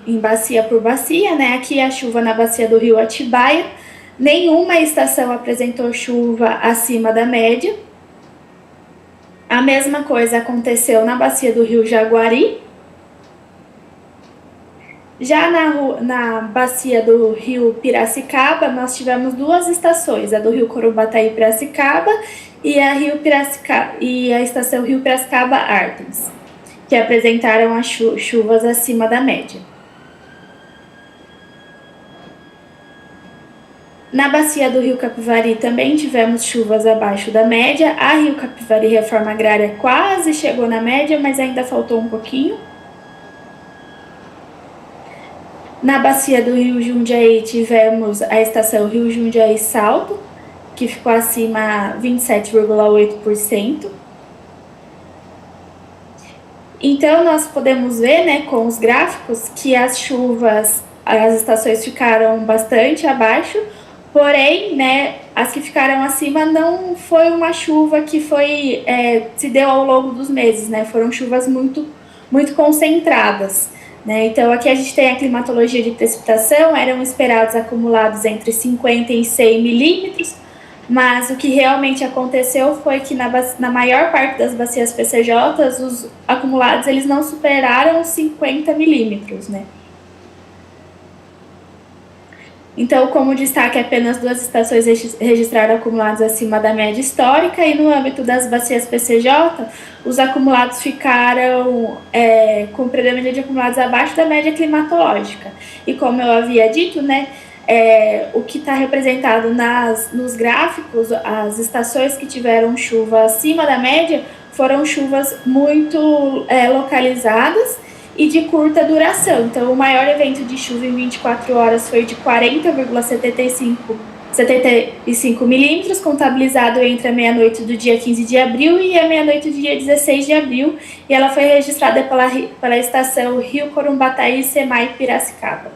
em bacia por bacia, né? Aqui a chuva na bacia do rio Atibaia, nenhuma estação apresentou chuva acima da média. A mesma coisa aconteceu na bacia do rio Jaguari. Já na bacia do rio Piracicaba, nós tivemos duas estações, a do rio Corubataí Piracicaba e a estação Rio Piracicaba Artemis, que apresentaram as chuvas acima da média. Na bacia do rio Capivari também tivemos chuvas abaixo da média. A rio Capivari Reforma Agrária quase chegou na média, mas ainda faltou um pouquinho. Na bacia do rio Jundiaí tivemos a estação Rio Jundiaí Salto, que ficou acima 27,8%. Então, nós podemos ver, né, com os gráficos, que as estações ficaram bastante abaixo, porém, né, as que ficaram acima não foi uma chuva que se deu ao longo dos meses, né, foram chuvas muito, muito concentradas. Né? Então, aqui a gente tem a climatologia de precipitação, eram esperados acumulados entre 50 e 100 milímetros, mas o que realmente aconteceu foi que na maior parte das bacias PCJs, os acumulados eles não superaram 50 milímetros, né? Então, como destaque, apenas duas estações registraram acumulados acima da média histórica, e no âmbito das bacias PCJ, os acumulados ficaram com predomínio de acumulados abaixo da média climatológica. E como eu havia dito, né, o que está representado nos gráficos, as estações que tiveram chuva acima da média foram chuvas muito localizadas e de curta duração. Então, o maior evento de chuva em 24 horas foi de 40,75 milímetros, contabilizado entre a meia-noite do dia 15 de abril e a meia-noite do dia 16 de abril, e ela foi registrada pela estação Rio Corumbataí Semai Piracicaba.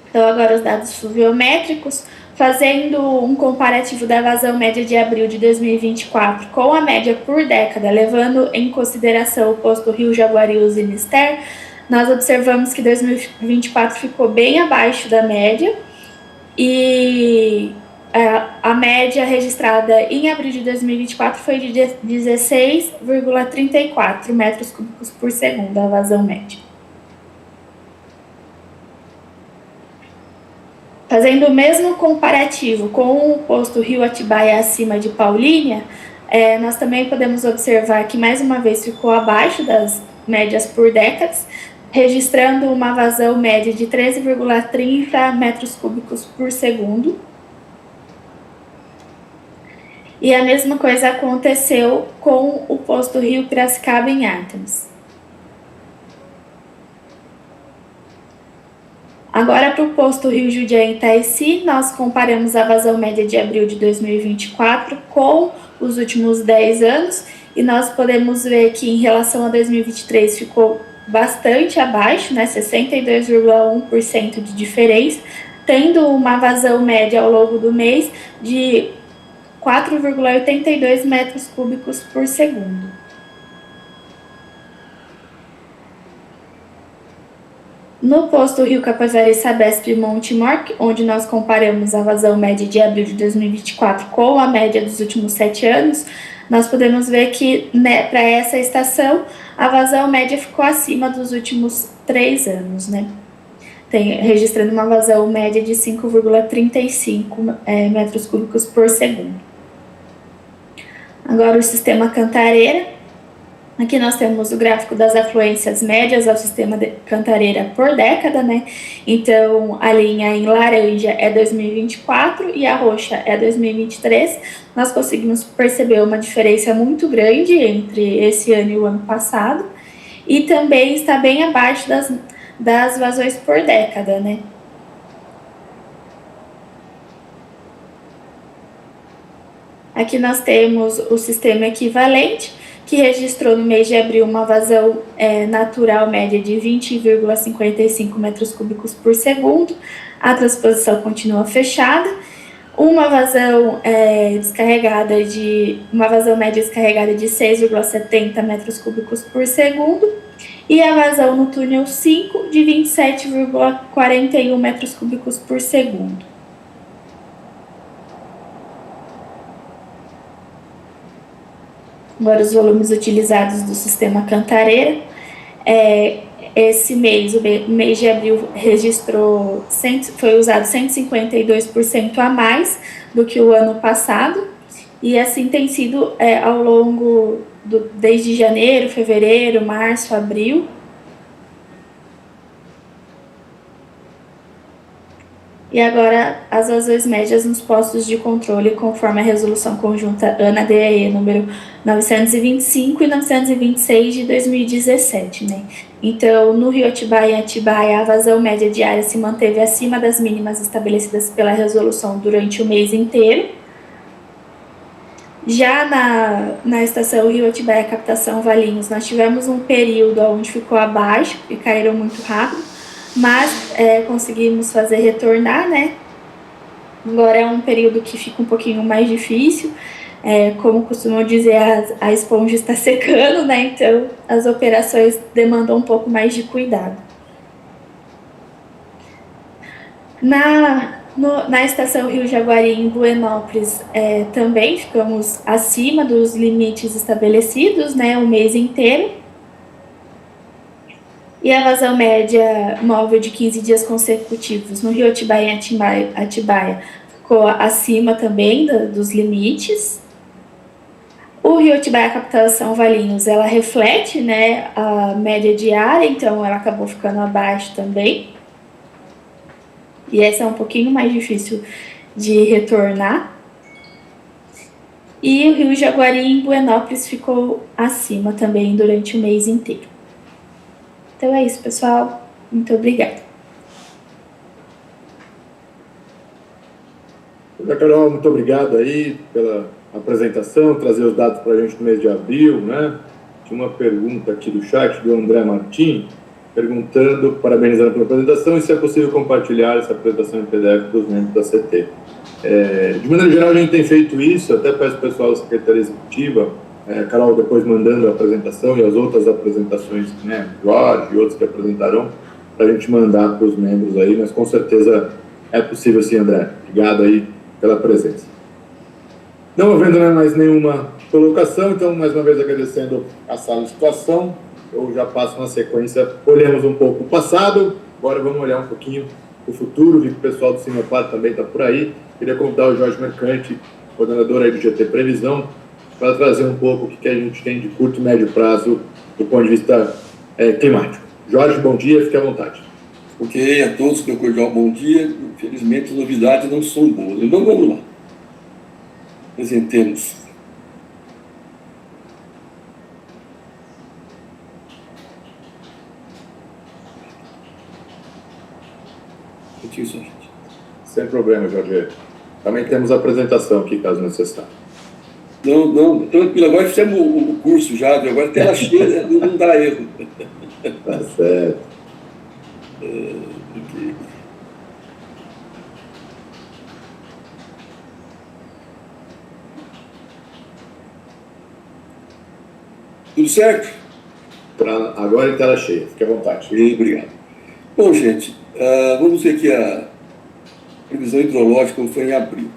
Então, agora os dados pluviométricos, fazendo um comparativo da vazão média de abril de 2024 com a média por década, levando em consideração o posto Rio Jaguari e Sinister, nós observamos que 2024 ficou bem abaixo da média, e a média registrada em abril de 2024 foi de 16,34 metros cúbicos por segundo, a vazão média. Fazendo o mesmo comparativo com o posto Rio Atibaia acima de Paulínia, nós também podemos observar que mais uma vez ficou abaixo das médias por décadas, registrando uma vazão média de 13,30 metros cúbicos por segundo. E a mesma coisa aconteceu com o posto Rio Piracicaba em Artemis. Agora, para o posto Rio Jundiaí em Itaici, nós comparamos a vazão média de abril de 2024 com os últimos 10 anos, e nós podemos ver que em relação a 2023 ficou bastante abaixo, né, 62,1% de diferença, tendo uma vazão média ao longo do mês de 4,82 metros cúbicos por segundo. No posto Rio Capivari Sabesp Montemor, onde nós comparamos a vazão média de abril de 2024 com a média dos últimos 7 anos, nós podemos ver que, né, para essa estação, a vazão média ficou acima dos últimos 3 anos, né? Registrando uma vazão média de 5,35 metros cúbicos por segundo. Agora o sistema Cantareira. Aqui nós temos o gráfico das afluências médias ao sistema de Cantareira por década, né? Então, a linha em laranja é 2024 e a roxa é 2023. Nós conseguimos perceber uma diferença muito grande entre esse ano e o ano passado, e também está bem abaixo das vazões por década, né? Aqui nós temos o sistema equivalente, que registrou no mês de abril uma vazão natural média de 20,55 metros cúbicos por segundo. A transposição continua fechada. uma vazão uma vazão média descarregada de 6,70 metros cúbicos por segundo, e a vazão no túnel 5 de 27,41 metros cúbicos por segundo. Agora os volumes utilizados do sistema Cantareira. Esse mês, o mês de abril, foi usado 152% a mais do que o ano passado, e assim tem sido ao longo desde janeiro, fevereiro, março, abril. E agora as vazões médias nos postos de controle, conforme a resolução conjunta ANA-DEE número 925 e 926 de 2017, né? Então, no Rio Atibaia e Atibaia, a vazão média diária se manteve acima das mínimas estabelecidas pela resolução durante o mês inteiro. Já na estação Rio Atibaia Captação Valinhos, nós tivemos um período onde ficou abaixo e caíram muito rápido, mas conseguimos fazer retornar, né? Agora é um período que fica um pouquinho mais difícil, como costumam dizer, a esponja está secando, né? Então as operações demandam um pouco mais de cuidado. Na estação Rio Jaguari, em Buenópolis, também ficamos acima dos limites estabelecidos, né, o mês inteiro. E a vazão média móvel de 15 dias consecutivos no Rio Atibaia e Atibaia ficou acima também dos limites. O Rio Atibaia Captação Valinhos, ela reflete, né, a média diária, então ela acabou ficando abaixo também. E essa é um pouquinho mais difícil de retornar. E o Rio Jaguari em Buenópolis ficou acima também durante o mês inteiro. Então é isso, pessoal. Muito obrigada. Carol, muito obrigado aí pela apresentação, trazer os dados para a gente no mês de abril, né? Tinha uma pergunta aqui do chat do André Martins, perguntando, parabenizando pela apresentação, e se é possível compartilhar essa apresentação em PDF para os membros da CT. De maneira geral, a gente tem feito isso, até peço ao pessoal da Secretaria Executiva, Carol depois mandando a apresentação e as outras apresentações, né, Jorge e outros que apresentarão, para a gente mandar para os membros aí, mas com certeza é possível sim, André. Obrigado aí pela presença. Não havendo mais nenhuma colocação, então, mais uma vez agradecendo a sala de situação, eu já passo na sequência, olhamos um pouco o passado, agora vamos olhar um pouquinho o futuro, vi que o pessoal do Sinopar também está por aí, queria convidar o Jorge Mercante, coordenador aí do GT Previsão, para trazer um pouco o que a gente tem de curto e médio prazo do ponto de vista climático. Jorge, bom dia, fique à vontade. Ok, a todos, meu cordial bom dia. Infelizmente, as novidades não são boas. Então, vamos lá. Apresentemos. Só, gente. Sem problema, Jorge. Também temos a apresentação aqui, caso necessário. Não, tranquilo. Agora fizemos o curso já, agora tela cheia, não dá erro. Tá certo. Okay. Tudo certo? Agora em tela cheia, fique à vontade. Obrigado. Bom, gente, vamos ver aqui a previsão hidrológica, como foi em abril.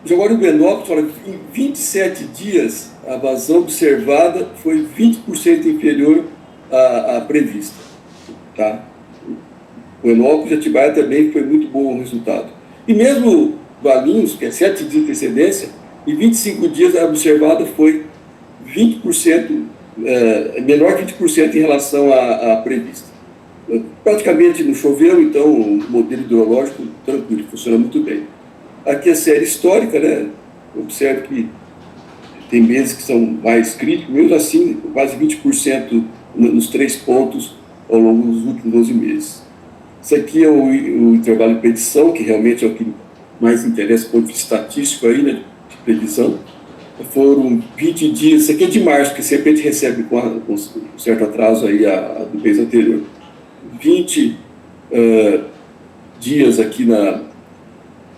Jaguari e Buenópolis, olha, em 27 dias, a vazão observada foi 20% inferior à prevista. Tá? Buenópolis e Atibaia também foi muito bom o resultado. E mesmo Valinhos, que é 7 dias de antecedência, em 25 dias a observada foi 20%, menor que 20% em relação à prevista. Praticamente não choveu, então o modelo hidrológico tranquilo, funciona muito bem. Aqui a série histórica, né? Observe que tem meses que são mais críticos, mesmo assim, quase 20% nos 3 pontos ao longo dos últimos 12 meses. Isso aqui é o intervalo de predição, que realmente é o que mais interessa do ponto de vista estatístico aí, né, de previsão. Foram 20 dias, isso aqui é de março, que sempre a gente recebe com um certo atraso aí do mês anterior. 20 dias aqui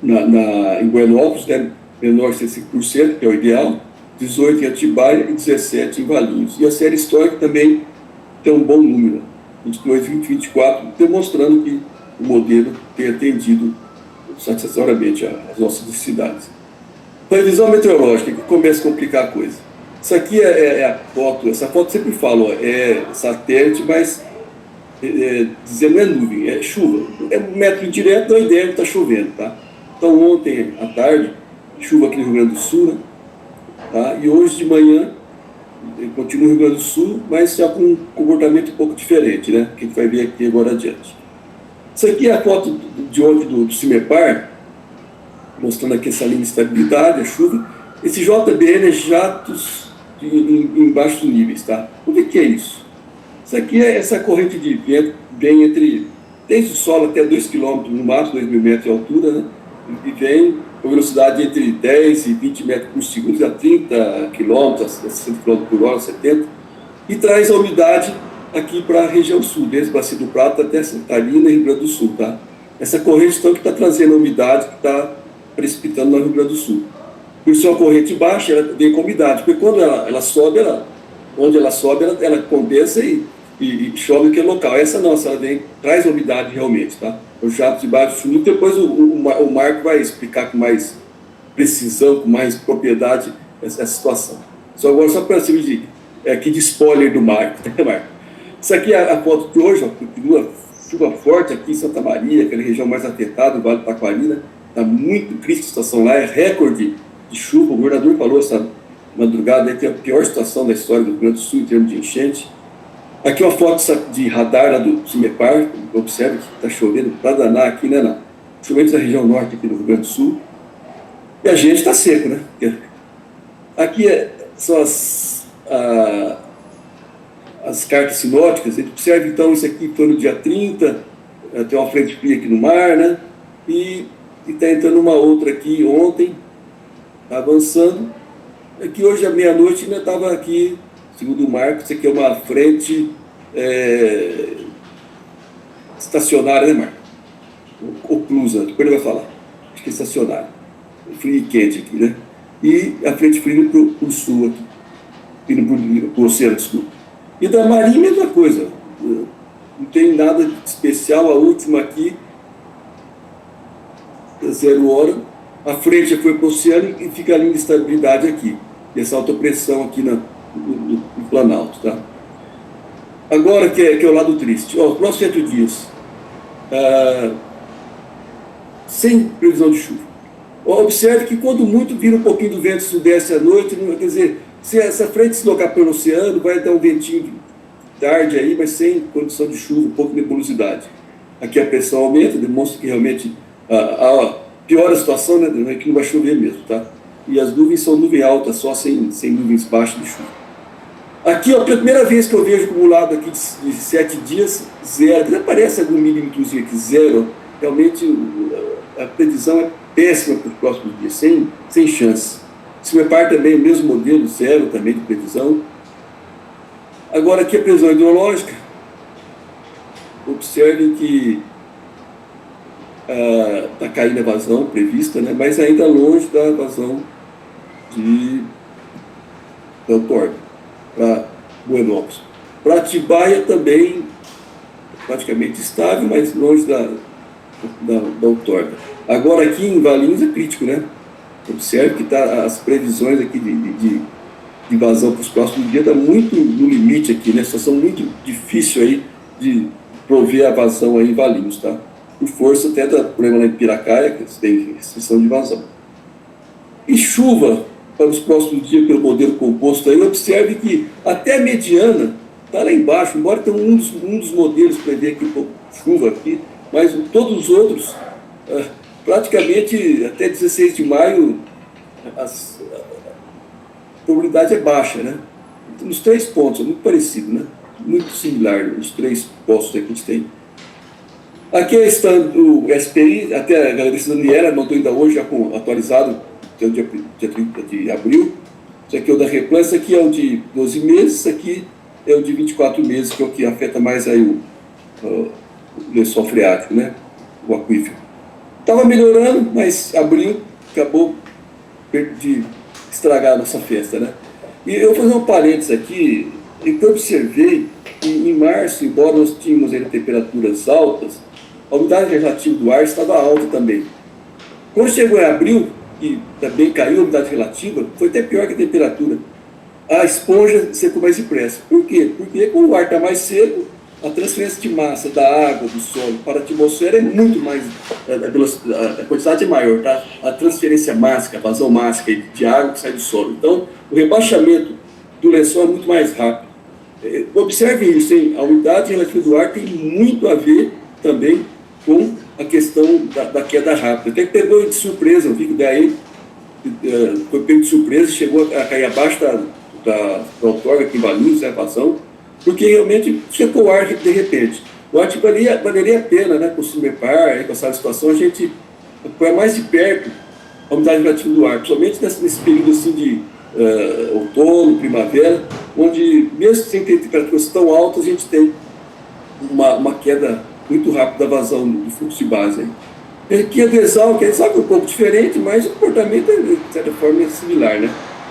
em Buenópolis, né, menor de 5%, que é o ideal, 18 em Atibaia e 17 em Valinhos. E a série histórica também tem um bom número, 22, 20, 24, demonstrando que o modelo tem atendido satisfatoriamente as nossas necessidades. Previsão meteorológica, que começa a complicar a coisa. Isso aqui é a foto, essa foto sempre falo, é satélite, mas dizendo não é nuvem, é chuva. É um método indireto, então a ideia é que está chovendo, tá? Então ontem à tarde, chuva aqui no Rio Grande do Sul, né? Tá? E hoje de manhã, continua no Rio Grande do Sul, mas já com um comportamento um pouco diferente, né? Que a gente vai ver aqui agora adiante. Isso aqui é a foto de ontem do CIMEPAR, mostrando aqui essa linha de estabilidade, a chuva. Esse JBN é jatos em baixos níveis, tá? O que é isso? Isso aqui é essa corrente de vento, vem desde o solo até 2 km no máximo, 2.000 metros de altura, né? E vem com velocidade entre 10 e 20 metros por segundo, a 30 km, a 60 km por hora, 70, e traz a umidade aqui para a região sul, desde Bacia do Prata até Santa Catarina e Rio Grande do Sul, tá? Essa corrente, então, que está trazendo a umidade que está precipitando no Rio Grande do Sul. Por isso, é uma corrente baixa, ela vem com umidade, porque quando ela sobe, onde ela sobe, ela condensa e chove naquele local. Essa não, ela traz a umidade realmente, tá? O jato de baixo sul, depois o Marco vai explicar com mais precisão, com mais propriedade essa situação. Só para servir aqui de spoiler do Marco, né, Marco? Isso aqui é a foto de hoje, ó, continua chuva forte aqui em Santa Maria, aquela região mais afetada, o Vale do Taquari, né? Está muito crítica a situação lá, é recorde de chuva. O governador falou essa madrugada aí que é a pior situação da história do Rio Grande do Sul em termos de enchente. Aqui uma foto de radar lá do CIMEPAR, observe que está chovendo para danar aqui, né? Chovendo na região norte aqui do Rio Grande do Sul. E a gente está seco, né? Aqui são as cartas sinóticas. A gente observa então isso aqui foi no dia 30, tem uma frente fria aqui no mar, né? E está entrando uma outra aqui ontem, está avançando. Aqui hoje à meia-noite ainda estava aqui, segundo o Marco, isso aqui é uma frente estacionária, né, Marco? Oclusa, depois ele vai falar. Acho que é estacionária. Frio e quente aqui, né? E a frente fria para o sul aqui, indo para o oceano, desculpa. E da Marinha, mesma coisa. Não tem nada de especial. A última aqui, 0 hora, a frente já foi para o oceano e fica a linha de estabilidade aqui. E essa alta pressão aqui no Planalto, tá? Agora que é o lado triste. Ó, próximos 7 dias, sem previsão de chuva. Ó, observe que quando muito vira um pouquinho do vento sudeste à noite, quer dizer, se essa frente se deslocar pelo oceano, vai dar um ventinho de tarde aí, mas sem condição de chuva, um pouco de nebulosidade. Aqui a pressão aumenta, demonstra que realmente piora a situação, né, que não vai chover mesmo, tá? E as nuvens são nuvem alta, só sem nuvens baixas de chuva. Aqui, ó, a primeira vez que eu vejo acumulado aqui de 7 dias, 0, até parece algum milímetrozinho aqui, 0, realmente a previsão é péssima para os próximos dias, sem chance. Se me parte também o mesmo modelo, 0 também de previsão. Agora aqui a previsão hidrológica, observe que está caindo a vazão prevista, né, mas ainda longe da vazão da outorga, para Buenópolis. Para Atibaia também praticamente estável, mas longe da outorga. Agora aqui em Valinhos é crítico, né? Observe que as previsões aqui de vazão para os próximos dias está muito no limite aqui, né? Situação muito difícil aí de prover a vazão aí em Valinhos, tá? Por força até do problema lá em Piracaia, que tem restrição de vazão. E chuva para os próximos dias pelo modelo composto aí, observe que até a mediana está lá embaixo, embora tenha um dos modelos prevê aqui um pouco de chuva aqui, mas todos os outros, praticamente até 16 de maio, a probabilidade é baixa, né? Então, nos 3 pontos, é muito parecido, né? Muito similar, os 3 postos que a gente tem. Aqui está o SPI, até a galera da Niera mandou ainda hoje, já atualizado, até o dia 30 de abril. Isso aqui é o da Replan, isso aqui é o de 12 meses, isso aqui é o de 24 meses, que é o que afeta mais aí o lençol freático, né? O aquífero. Estava melhorando, mas abril acabou de estragar a nossa festa, né? E eu vou fazer um parênteses aqui, e que eu observei que em março, embora nós tínhamos ainda temperaturas altas, a umidade relativa do ar estava alta também. Quando chegou em abril, e também caiu a umidade relativa, foi até pior que a temperatura. A esponja secou mais depressa. Por quê? Porque quando o ar está mais seco, a transferência de massa da água, do solo para a atmosfera é muito mais, a quantidade é maior, tá? A transferência mássica, a vazão mássica de água que sai do solo. Então, o rebaixamento do lençol é muito mais rápido. Observe isso, hein? A umidade relativa do ar tem muito a ver também com a questão da queda rápida. Até que pegou de surpresa, eu vi que daí foi pego de surpresa, chegou a cair abaixo da outorga aqui em Valinhos, né, vazão, porque realmente secou o ar de repente. Eu acho que valeria a pena, né, com o Sumepar, com essa situação, a gente acompanhar mais de perto a umidade relativa do ar, principalmente nesse período assim de outono, primavera, onde mesmo sem ter temperaturas tão altas, a gente tem uma queda muito rápida da vazão do fluxo de base. Aqui a desal, que é um pouco diferente, mas o comportamento, de certa forma, é similar, né?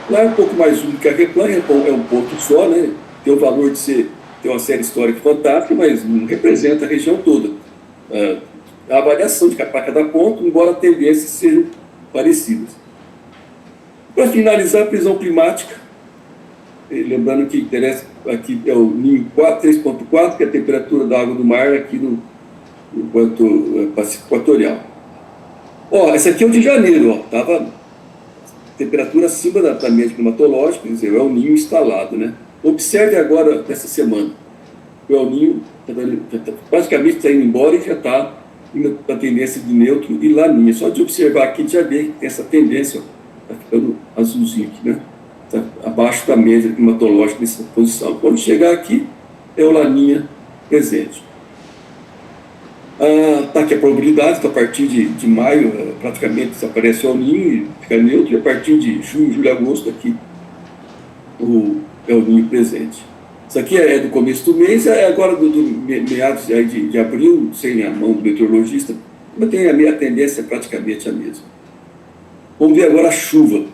Lá é um pouco mais úmido que a Replan, é um ponto só, né? Tem o valor de ter uma série histórica fantástica, mas não representa a região toda. A avaliação para cada ponto, embora as tendências sejam parecidas. Para finalizar, a prisão climática, lembrando que interessa aqui é o Ninho 3.4, que é a temperatura da água do mar aqui no Pacífico Equatorial. Esse aqui é o de janeiro, estava temperatura acima da média climatológica, quer dizer, o El Ninho instalado, né? Observe agora, essa semana, o El Ninho praticamente está indo embora e já está indo para a tendência de neutro e laninha. Só de observar aqui, já vê que tem essa tendência, está ficando azulzinho aqui, né? Está abaixo da média climatológica nessa posição. Quando chegar aqui, é o laninha presente. Tá aqui a probabilidade, então, a partir de maio, praticamente desaparece o El Ninho e fica neutro, e a partir de junho, julho, agosto, aqui o El Ninho presente. Isso aqui é do começo do mês, agora do meados de abril, sem a mão do meteorologista, mas tem a minha tendência praticamente a mesma. Vamos ver agora a chuva.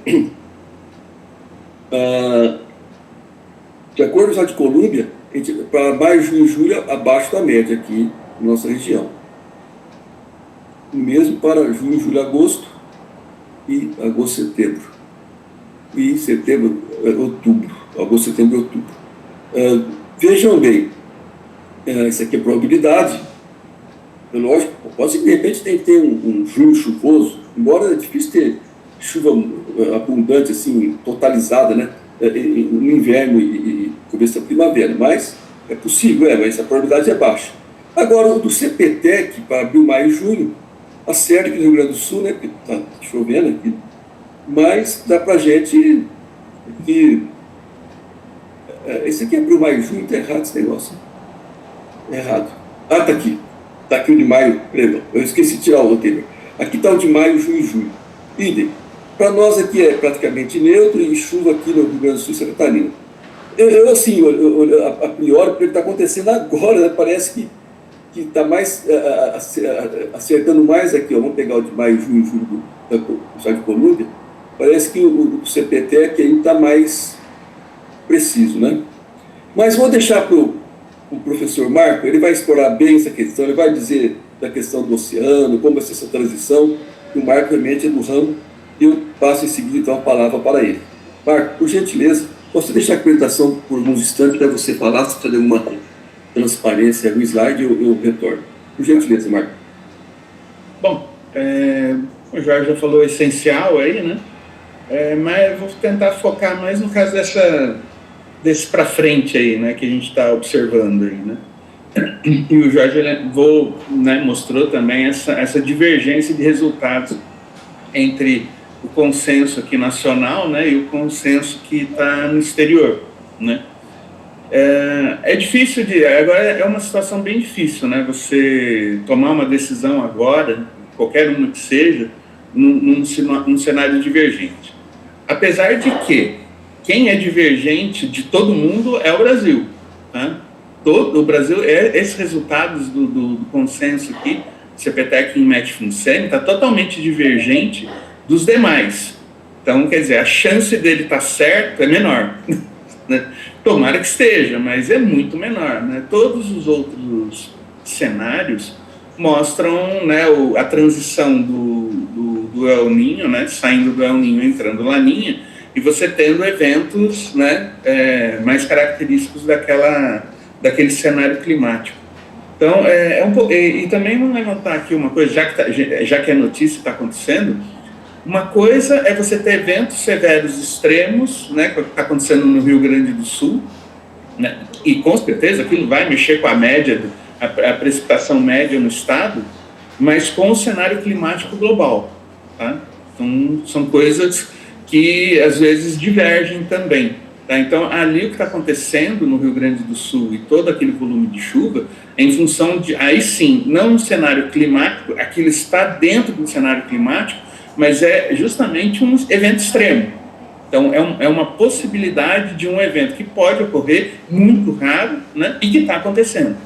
De acordo com o estado de Colômbia, para maio, junho e julho, abaixo da média aqui na nossa região. O mesmo para junho, julho, agosto e agosto, setembro. E setembro, outubro. Agosto, setembro e outubro. Vejam bem, isso aqui é probabilidade. Lógico, pode ser que de repente tem que ter um junho chuvoso, embora é difícil ter chuva abundante, assim, totalizada, né? No inverno e começo da primavera, mas é possível, mas a probabilidade é baixa. Agora, o do CPTEC, para abril, maio e junho, acerta aqui no Rio Grande do Sul, né, porque está chovendo aqui, mas dá para a gente que esse aqui é abril, maio e junho, está errado esse negócio. É errado. Está aqui. Está aqui o de maio, perdão, eu esqueci de tirar o anterior. Aqui está o de maio, junho e julho. Idem. Para nós aqui é praticamente neutro e chuva aqui no Rio Grande do Sul e Santa Catarina. Assim, a priori, porque está acontecendo agora, né, parece que está mais acertando mais aqui, vamos pegar o de maio, junho e julho do estado de Colômbia, parece que o CPTEC ainda está mais preciso, né? Mas vou deixar para o professor Marco, ele vai explorar bem essa questão, ele vai dizer da questão do oceano, como vai ser essa transição, que o Marco realmente é do ramo, e eu passo em seguida então a palavra para ele. Marco, por gentileza, posso deixar a apresentação por alguns instantes para você falar, se precisa de uma transparência no slide, eu retorno. Por gentileza, Marco. Bom, o Jorge já falou o essencial aí, né? Mas eu vou tentar focar mais no caso desse para frente aí, né, que a gente está observando aí, né? E o Jorge mostrou também essa divergência de resultados entre o consenso aqui nacional, né, e o consenso que está no exterior, né? É difícil agora é uma situação bem difícil, né? Você tomar uma decisão agora, qualquer uma que seja, num cenário divergente. Apesar de que quem é divergente de todo mundo é o Brasil, né? O Brasil, esses resultados do consenso aqui CPTEC e INMET FUNSEMI está totalmente divergente dos demais. Então, quer dizer, a chance dele estar certo é menor. Né? Tomara que esteja, mas é muito menor. Né? Todos os outros cenários mostram, né, a transição do El Niño, né, saindo do El Niño, entrando Laninha, e você tendo eventos, né, mais característicos daquele cenário climático. Então, e também vamos levantar aqui uma coisa, já que a notícia está acontecendo, uma coisa é você ter eventos severos extremos, né, que está acontecendo no Rio Grande do Sul, né, e com certeza aquilo vai mexer com a média, a precipitação média no estado, mas com o cenário climático global. Tá? Então, são coisas que às vezes divergem também. Tá? Então, ali o que está acontecendo no Rio Grande do Sul e todo aquele volume de chuva é em função de, aí sim, não um cenário climático, aquilo está dentro do cenário climático, mas é justamente um evento extremo. Então, é uma possibilidade de um evento que pode ocorrer, muito raro, né, e que está acontecendo.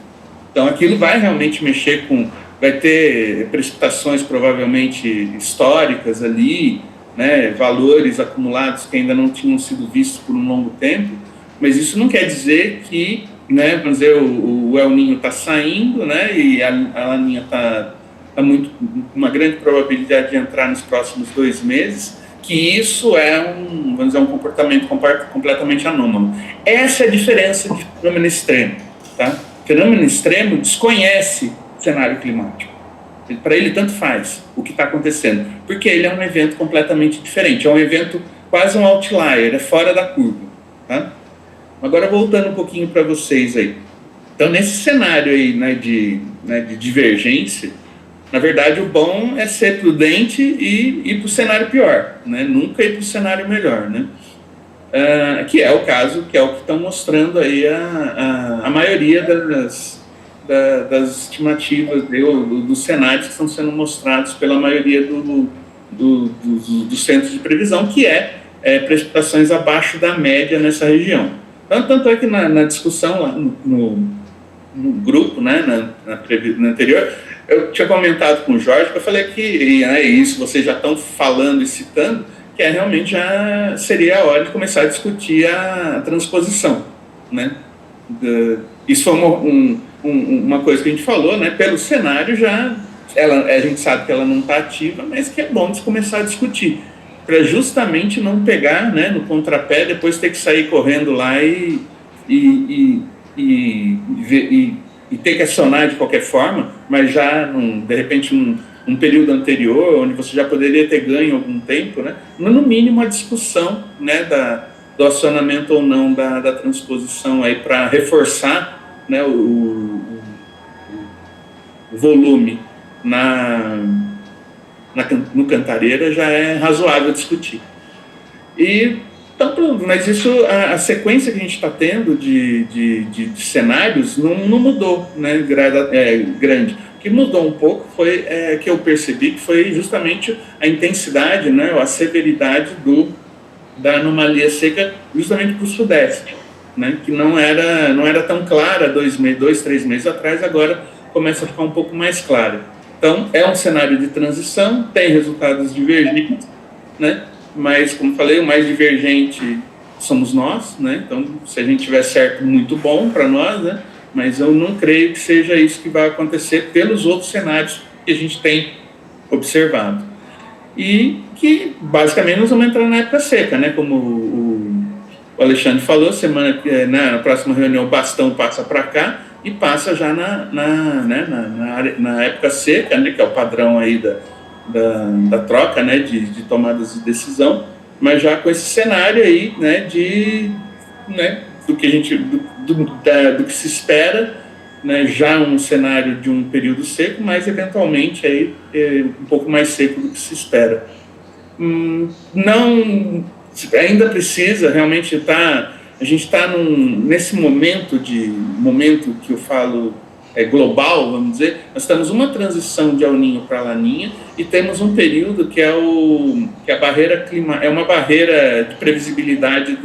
Então, aquilo vai realmente mexer com... Vai ter precipitações provavelmente históricas ali, né, valores acumulados que ainda não tinham sido vistos por um longo tempo, mas isso não quer dizer que, né, vamos dizer, o El Niño está saindo, né, e a Laninha está muito, uma grande probabilidade de entrar nos próximos 2 meses, que isso é vamos dizer, um comportamento completamente anômalo. Essa é a diferença de fenômeno extremo, tá? Fenômeno extremo desconhece o cenário climático. Para ele, tanto faz o que está acontecendo, porque ele é um evento completamente diferente, é um evento quase um outlier, é fora da curva. Tá? Agora, voltando um pouquinho para vocês aí. Então, nesse cenário aí, né, de divergência, na verdade, o bom é ser prudente e ir para o cenário pior, né? Nunca ir para o cenário melhor, né? Que é o caso, que é o que estão mostrando aí a maioria das estimativas dos cenários que estão sendo mostrados pela maioria dos centros de previsão, que é precipitações abaixo da média nessa região. Tanto é que na discussão lá no grupo, né, na anterior, eu tinha comentado com o Jorge, que eu falei que isso vocês já estão falando e citando, que realmente já seria a hora de começar a discutir a transposição, né? Isso foi uma coisa que a gente falou, né? Pelo cenário a gente sabe que ela não está ativa, mas que é bom de começar a discutir, para justamente não pegar, né, no contrapé, depois ter que sair correndo lá e ter que acionar de qualquer forma, mas já, de repente, um período anterior, onde você já poderia ter ganho algum tempo, né? No mínimo a discussão, né, do acionamento ou não da transposição aí para reforçar, né, o volume no Cantareira já é razoável discutir. Então, mas isso, a sequência que a gente está tendo de cenários não mudou, né, grande. O que mudou um pouco foi que eu percebi que foi justamente a intensidade, né, a severidade da anomalia seca justamente para o Sudeste, né, que não era tão clara 2, 3 meses atrás, agora começa a ficar um pouco mais clara. Então, é um cenário de transição, tem resultados divergentes, né, mas, como falei, o mais divergente somos nós, né, então, se a gente tiver certo, muito bom para nós, né, mas eu não creio que seja isso que vai acontecer pelos outros cenários que a gente tem observado. E que, basicamente, nós vamos entrar na época seca, né? Como o Alexandre falou, na próxima reunião o bastão passa para cá e passa já na época seca, né? Que é o padrão aí da troca, né? De tomadas de decisão, mas já com esse cenário aí, né? Do que se espera, né, já um cenário de um período seco, mas eventualmente aí, um pouco mais seco do que se espera. Não, ainda precisa realmente a gente está nesse momento que eu falo global, vamos dizer, nós estamos uma transição de El Niño para Laninha e temos um período que que a barreira é uma barreira de previsibilidade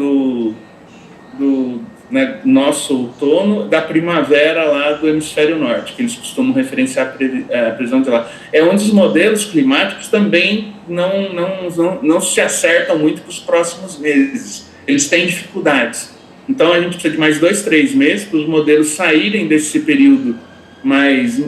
né, nosso outono, da primavera lá do hemisfério norte, que eles costumam referenciar a previsão de lá. É onde os modelos climáticos também não se acertam muito para os próximos meses. Eles têm dificuldades. Então, a gente precisa de mais 2, 3 meses para os modelos saírem desse período mais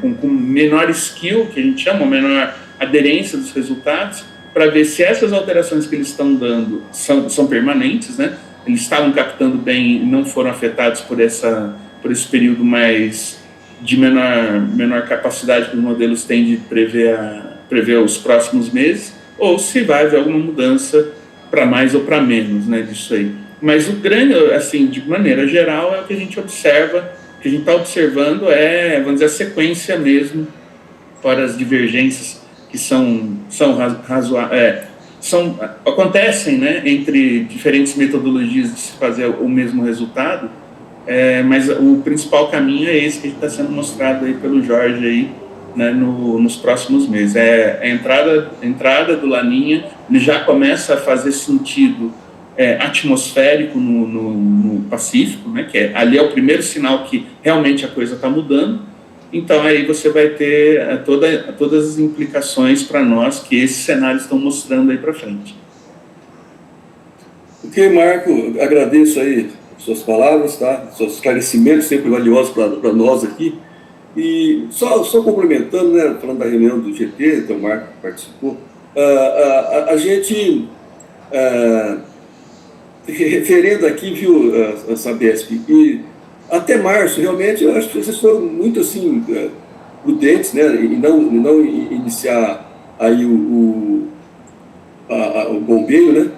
com menor skill, que a gente chama, menor aderência dos resultados, para ver se essas alterações que eles estão dando são permanentes, né? Eles estavam captando bem e não foram afetados por esse período mais de menor capacidade que os modelos têm de prever os próximos meses, ou se vai haver alguma mudança para mais ou para menos, né, disso aí. Mas o grande, assim, de maneira geral, é o que a gente observa, o que a gente está observando vamos dizer, a sequência mesmo, fora as divergências que acontecem, né, entre diferentes metodologias de se fazer o mesmo resultado, mas o principal caminho é esse que está sendo mostrado aí pelo Jorge aí, né, nos próximos meses. A entrada do Laninha, ele já começa a fazer sentido atmosférico no Pacífico, né, que ali é o primeiro sinal que realmente a coisa está mudando. Então, aí você vai ter todas as implicações para nós que esses cenários estão mostrando aí para frente. Ok, Marco, agradeço aí suas palavras, tá? Seus esclarecimentos sempre valiosos para nós aqui. E só complementando, né, falando da reunião do GT, então o Marco participou, a gente, referendo aqui, viu, a Sabesp, e até março, realmente, eu acho que vocês foram muito, assim, prudentes, né, e não iniciar aí o bombeio, né,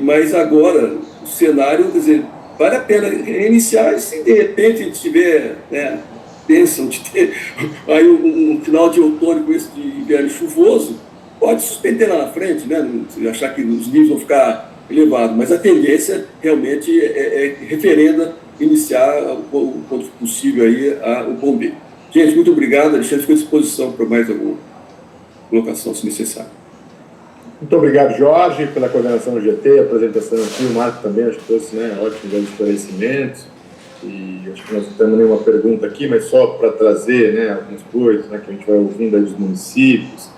mas agora, o cenário, quer dizer, vale a pena reiniciar e se de repente a gente tiver, né, bênção de ter aí um final de outono com esse de inverno chuvoso, pode suspender lá na frente, né, achar que os níveis vão ficar elevados, mas a tendência realmente referenda iniciar o quanto possível aí o bombeio. Gente, muito obrigado. Alexandre, fica à disposição para mais alguma colocação, se necessário. Muito obrigado, Jorge, pela coordenação do GT, a apresentação aqui, o Marco também, acho que trouxe, né, ótimos esclarecimentos, e acho que nós não temos nenhuma pergunta aqui, mas só para trazer, né, algumas coisas, né, que a gente vai ouvindo aí dos municípios,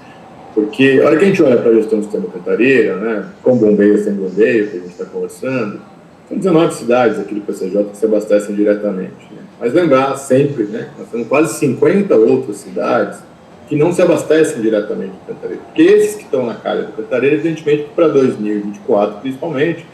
porque a hora que a gente olha para a gestão do sistema Cantareira, né, com bombeio, sem bombeio, que a gente está conversando, são 19 cidades aqui do PCJ que se abastecem diretamente, né? Mas lembrar sempre, né, nós temos quase 50 outras cidades que não se abastecem diretamente do Cantareira. Porque esses que estão na calha do Cantareira, evidentemente, para 2024, principalmente,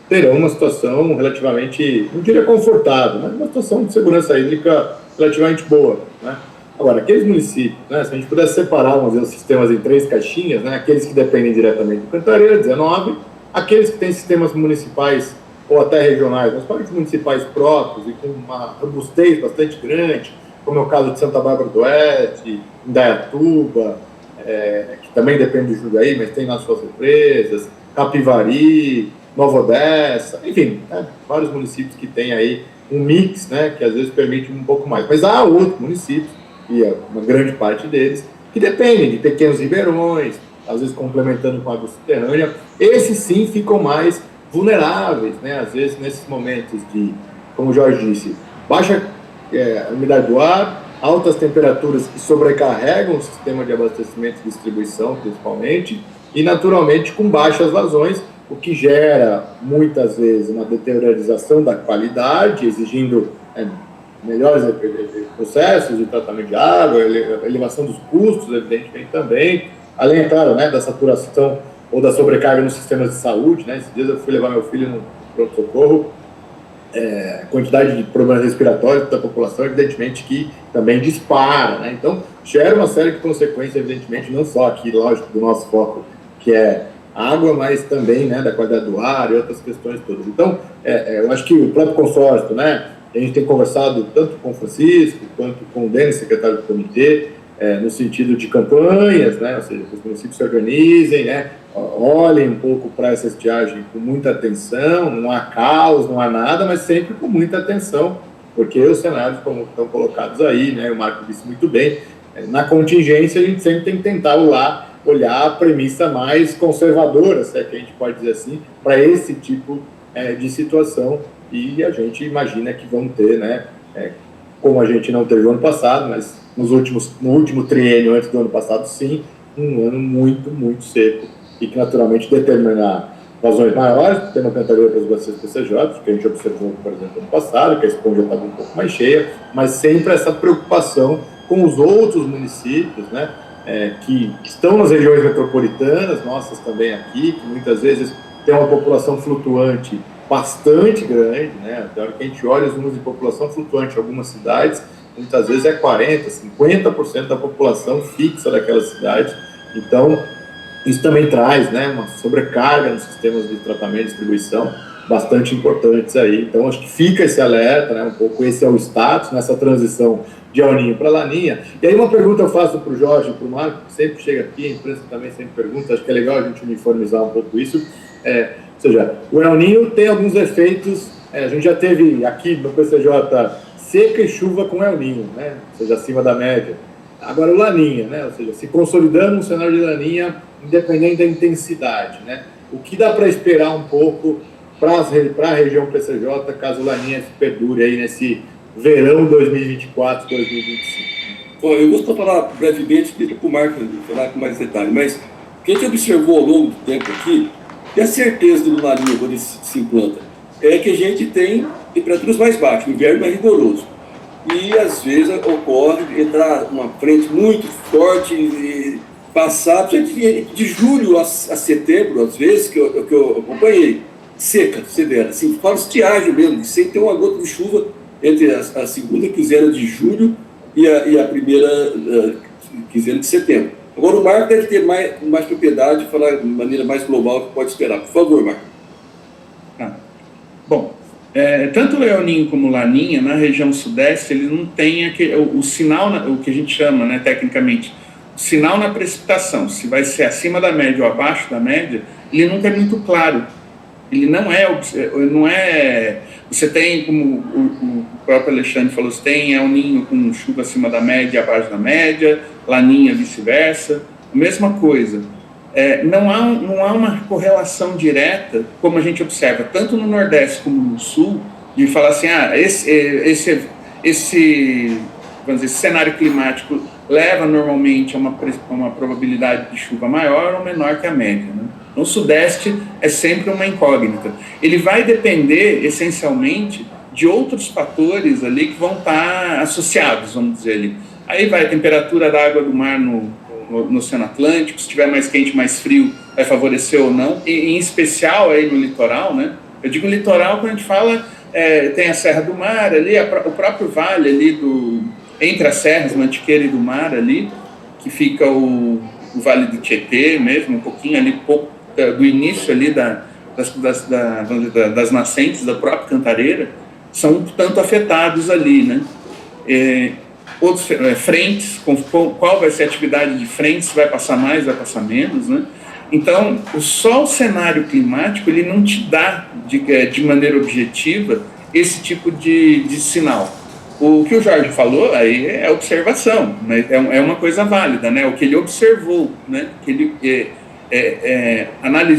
terão uma situação relativamente, não diria confortável, mas uma situação de segurança hídrica relativamente boa, né? Agora, aqueles municípios, né, se a gente pudesse separar, vamos dizer, os sistemas em 3 caixinhas, né, aqueles que dependem diretamente do Cantareira, 19, aqueles que têm sistemas municipais ou até regionais, mas parques municipais próprios e com uma robustez bastante grande, como é o caso de Santa Bárbara do Oeste, Indaiatuba, que também depende do Jundiaí, mas tem nas suas represas, Capivari, Nova Odessa, enfim, né, vários municípios que têm aí um mix, né, que às vezes permite um pouco mais. Mas há outros municípios, e é uma grande parte deles, que dependem de pequenos ribeirões, às vezes complementando com a água subterrânea. Esses sim ficam mais vulneráveis, né, às vezes nesses momentos de, como o Jorge disse, baixa umidade do ar, altas temperaturas que sobrecarregam o sistema de abastecimento e distribuição, principalmente, e naturalmente com baixas vazões, o que gera muitas vezes uma deteriorização da qualidade, exigindo melhores processos de tratamento de água, elevação dos custos, evidentemente também, além, é claro, né, da saturação ou da sobrecarga nos sistemas de saúde, né? Esses dias eu fui levar meu filho no pronto-socorro, a quantidade de problemas respiratórios da população, evidentemente, que também dispara, né? Então, gera uma série de consequências, evidentemente, não só aqui, lógico, do nosso foco, que é água, mas também, né, da qualidade do ar e outras questões todas. Então, eu acho que o próprio consórcio, né, a gente tem conversado tanto com o Francisco, quanto com o Denis, secretário do comitê, no sentido de campanhas, né, ou seja, que os municípios se organizem, né, olhem um pouco para essa estiagem com muita atenção, não há caos, não há nada, mas sempre com muita atenção, porque os cenários como estão colocados aí, né, o Marco disse muito bem, na contingência a gente sempre tem que tentar olhar a premissa mais conservadora, se é que a gente pode dizer assim, para esse tipo de situação, e a gente imagina que vão ter, né, como a gente não teve o ano passado, mas no último triênio antes do ano passado, sim, um ano muito, muito seco, e que naturalmente determina vazões maiores, tem uma cantareira para as bacias PCJ, que a gente observou, por exemplo, ano passado, que a esponja estava um pouco mais cheia, mas sempre essa preocupação com os outros municípios, né, que estão nas regiões metropolitanas, nossas também aqui, que muitas vezes tem uma população flutuante bastante grande, né? Até a hora que a gente olha os números de população flutuante em algumas cidades, muitas vezes é 40%, 50% da população fixa daquelas cidades. Então, isso também traz, né, uma sobrecarga nos sistemas de tratamento e distribuição bastante importantes aí. Então, acho que fica esse alerta, né, um pouco esse é o status nessa transição de El Niño para Laninha. E aí uma pergunta eu faço para o Jorge e para o Marco, que sempre chega aqui, a imprensa também sempre pergunta, acho que é legal a gente uniformizar um pouco isso. Ou seja, o El Niño tem alguns efeitos, a gente já teve aqui no PCJ seca e chuva com El Niño, né? Ou seja, acima da média. Agora o Laninha, né? Ou seja, se consolidando um cenário de Laninha independente da intensidade, né? O que dá para esperar um pouco para a região PCJ, caso o Laninha perdure aí nesse verão 2024, 2025? Bom, eu vou só falar brevemente, para o Marco falar com mais detalhe, mas o que a gente observou ao longo do tempo aqui, e a certeza do Laninha, quando ele se implanta, é que a gente tem temperaturas mais baixas, o inverno mais rigoroso. E, às vezes, ocorre entrar uma frente muito forte e passar, de julho a setembro, às vezes, que eu acompanhei, seca, severa, assim, fora estiagem mesmo, sem ter uma gota de chuva entre a segunda quinzena de julho e a primeira quinzena de setembro. Agora, o Marco deve ter mais propriedade de falar de maneira mais global que pode esperar. Por favor, Marco. Bom, tanto o El Niño como o Laninha, na região sudeste, ele não tem o sinal, o que a gente chama, né, tecnicamente, o sinal na precipitação, se vai ser acima da média ou abaixo da média, ele nunca é muito claro. Ele não é... Você tem, como o próprio Alexandre falou, você tem El Niño com chuva acima da média e abaixo da média, Laninha vice-versa, a mesma coisa. Não há uma correlação direta, como a gente observa, tanto no Nordeste como no Sul, de falar assim, esse cenário climático leva normalmente a uma probabilidade de chuva maior ou menor que a média, né? No Sudeste é sempre uma incógnita. Ele vai depender, essencialmente, de outros fatores ali que vão estar associados, vamos dizer ali. Aí vai a temperatura da água do mar no Oceano Atlântico, se estiver mais quente, mais frio, vai favorecer ou não, e, em especial aí no litoral, né? Eu digo litoral quando a gente fala, tem a Serra do Mar ali, o próprio vale ali entre as serras, Mantiqueira e do Mar ali, que fica o Vale do Tietê mesmo, um pouquinho ali, do início ali das nascentes da própria Cantareira, são tanto afetados ali, né? Outros frentes, qual vai ser a atividade de frentes, vai passar mais, vai passar menos, né? Então, só o cenário climático, ele não te dá, de maneira objetiva, esse tipo de sinal. O que o Jorge falou aí é observação, né? É uma coisa válida, né? O que ele observou, né? Que ele analisou